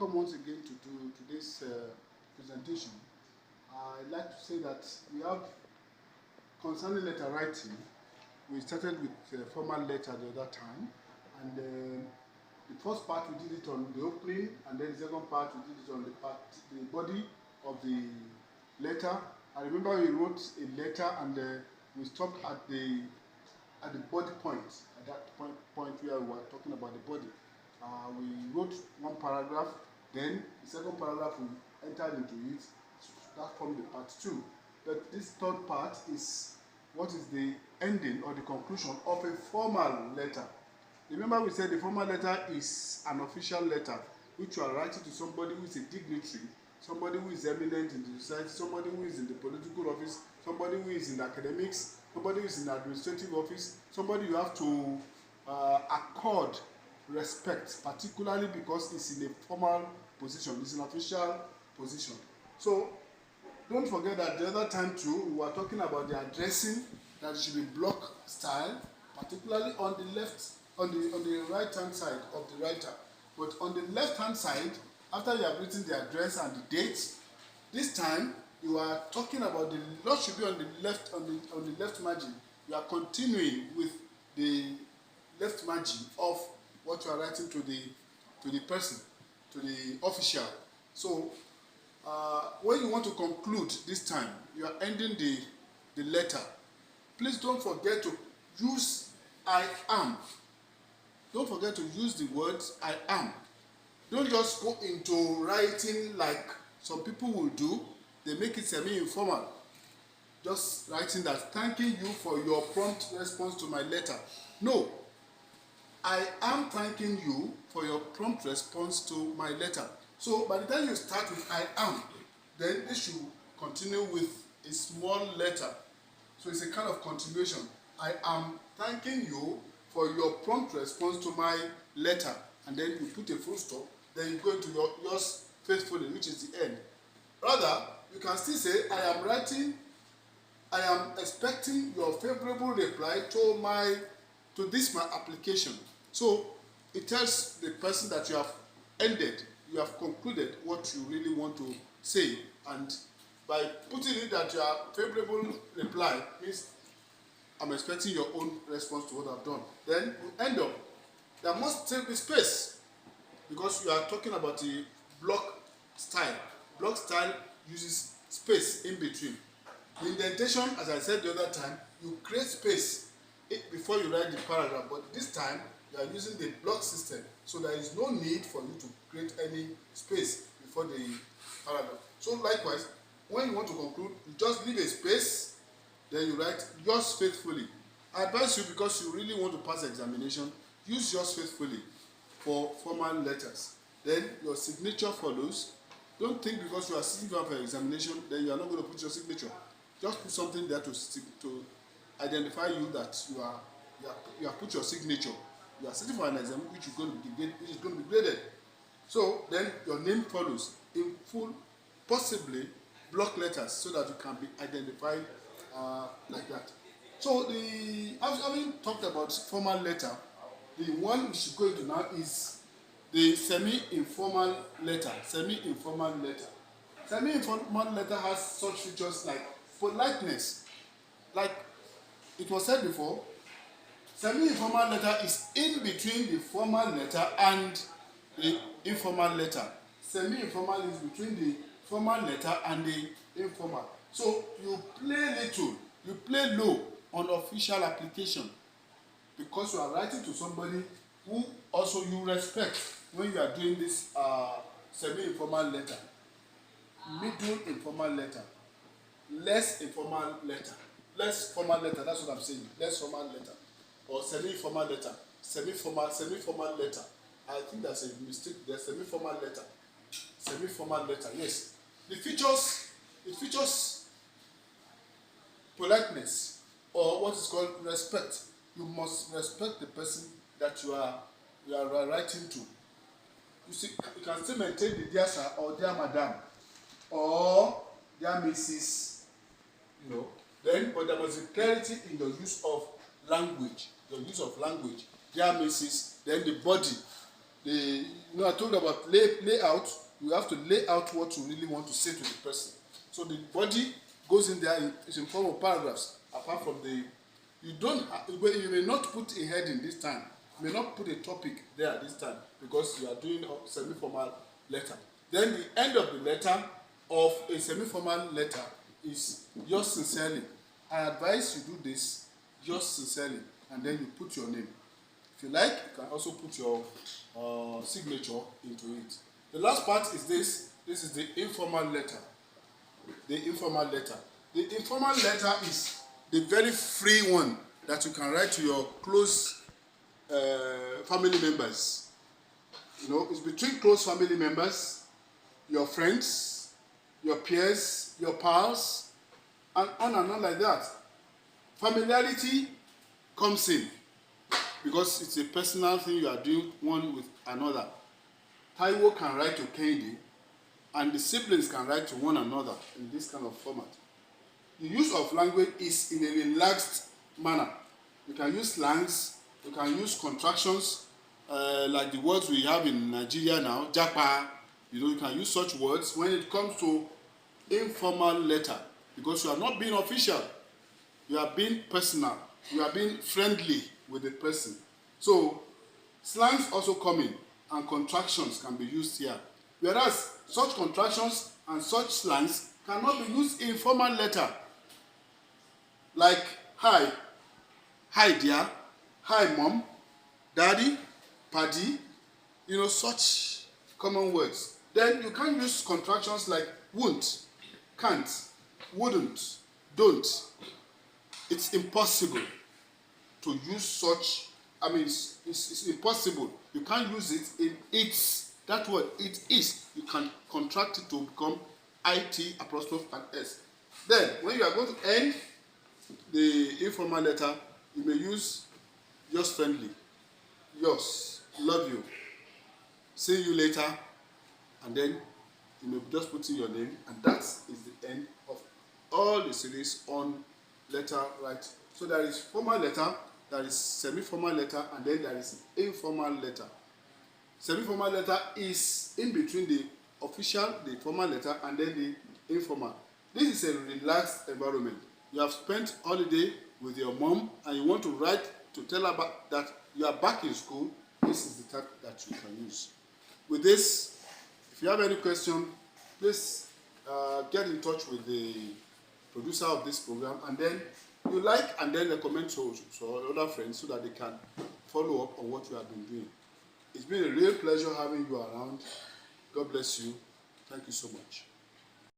welcome once again to do today's presentation. I'd like to say that we have concerning letter writing. We started with formal letter the other time, and the first part we did it on the opening, and then the second part we did it on the body of the letter. I remember we wrote a letter, and we stopped at the body point. At that point where we were talking about the body, we wrote one paragraph. Then the second paragraph we entered into it. That formed the part 2. But this third part is what is the ending or the conclusion of a formal letter. Remember, we said the formal letter is an official letter which you are writing to somebody who is a dignitary, somebody who is eminent in the society, somebody who is in the political office, somebody who is in academics, somebody who is in the administrative office, somebody you have to accord respect, particularly because it's in a formal position, it's an official position. So don't forget that the other time too, we were talking about the addressing, that it should be block style, particularly on the left, on the right hand side of the writer. But on the left hand side, after you have written the address and the date, this time you are talking about the lot should be on the left, on the left margin. You are continuing with the left margin of what you are writing to the person, to the official. So when you want to conclude this time, you are ending the letter. Please don't forget to use I am. Don't forget to use the words I am. Don't just go into writing like some people will do. They make it semi-informal. Just writing that, thanking you for your prompt response to my letter. No. I am thanking you for your prompt response to my letter. So by the time you start with I am, then this should continue with a small letter. So it's a kind of continuation. I am thanking you for your prompt response to my letter. And then you put a full stop. Then you go into yours faithfully, which is the end. Rather, you can still say, I am expecting your favorable reply to this my application. So it tells the person that you have ended, you have concluded what you really want to say, and by putting it that your favorable reply means I'm expecting your own response to what I've done. Then you end up, there must still be space because you are talking about the block style. Block style uses space in between. The indentation, as I said the other time, you create space before you write the paragraph, but this time you are using the block system, so there is no need for you to create any space before the paragraph. So likewise, when you want to conclude, you just leave a space, then you write yours faithfully. I advise you, because you really want to pass the examination, use yours faithfully for formal letters. Then your signature follows. Don't think because you are sitting down for examination, then you are not going to put your signature. Just put something there to identify you that you have put your signature. You are sitting for an exam which is going to be graded. So then your name follows in full, possibly block letters, so that you can be identified like that. So having talked about formal letter, the one we should go into now is the semi-informal letter. Semi-informal letter. Semi-informal letter has such features like politeness. Like it was said before, semi-informal letter is in between the formal letter and the informal letter. Semi-informal is between the formal letter and the informal. So you play little, you play low on official application because you are writing to somebody who also you respect when you are doing this semi-informal letter. Middle informal letter, less informal letter, less formal letter, that's what I'm saying, less formal letter, or semi-formal letter, semi-formal letter. I think that's a mistake there, semi-formal letter, yes. It features politeness, or what is called respect. You must respect the person that you are writing to. You see, you can still maintain the dear sir or dear madam or dear Mrs. Then, but there must be clarity in the use of language. Dear Mrs. Then the body. you know, I told about layout. You have to lay out what you really want to say to the person. So the body goes in there. It's in form of paragraphs. Apart from the, you may not put a heading this time. You may not put a topic there this time because you are doing a semi-formal letter. Then the end of the letter of a semi-formal letter is yours sincerely. I advise you do this yours sincerely, and then you put your name. If you like, you can also put your signature into it. The last part is this. This is the informal letter. The informal letter. The informal letter is the very free one that you can write to your close family members. You know, it's between close family members, your friends, your peers, your pals, and on like that. Familiarity comes in because it's a personal thing you are doing one with another. Taiwo can write to Kehinde, and the siblings can write to one another in this kind of format. The use of language is in a relaxed manner. You can use slangs, you can use contractions, like the words we have in Nigeria now, japa. You know, you can use such words when it comes to informal letter, because you are not being official. You are being personal. You are being friendly with the person. So slangs also come in, and contractions can be used here. Whereas such contractions and such slangs cannot be used in formal letter. Like hi, hi dear, hi mom, daddy, paddy, you know, such common words. Then you can use contractions like won't, can't, wouldn't, don't. It's impossible to use such, it's impossible. You can't use it in it's, that word, it is. You can contract it to become it apostrophe and s. Then, when you are going to end the informal letter, you may use yours friendly, yours, love you, see you later, and then you may just put in your name, and that is the end of all the series on letter writing. So there is formal letter, there is semi-formal letter, and then there is informal letter. Semi-formal letter is in between the official, the formal letter, and then the informal. This is a relaxed environment. You have spent holiday with your mom, and you want to write to tell her that you are back in school. This is the type that you can use. With this, if you have any question, please get in touch with the producer of this program, and then you like and then recommend to other friends so that they can follow up on what you have been doing. It's been a real pleasure having you around. God bless you. Thank you so much.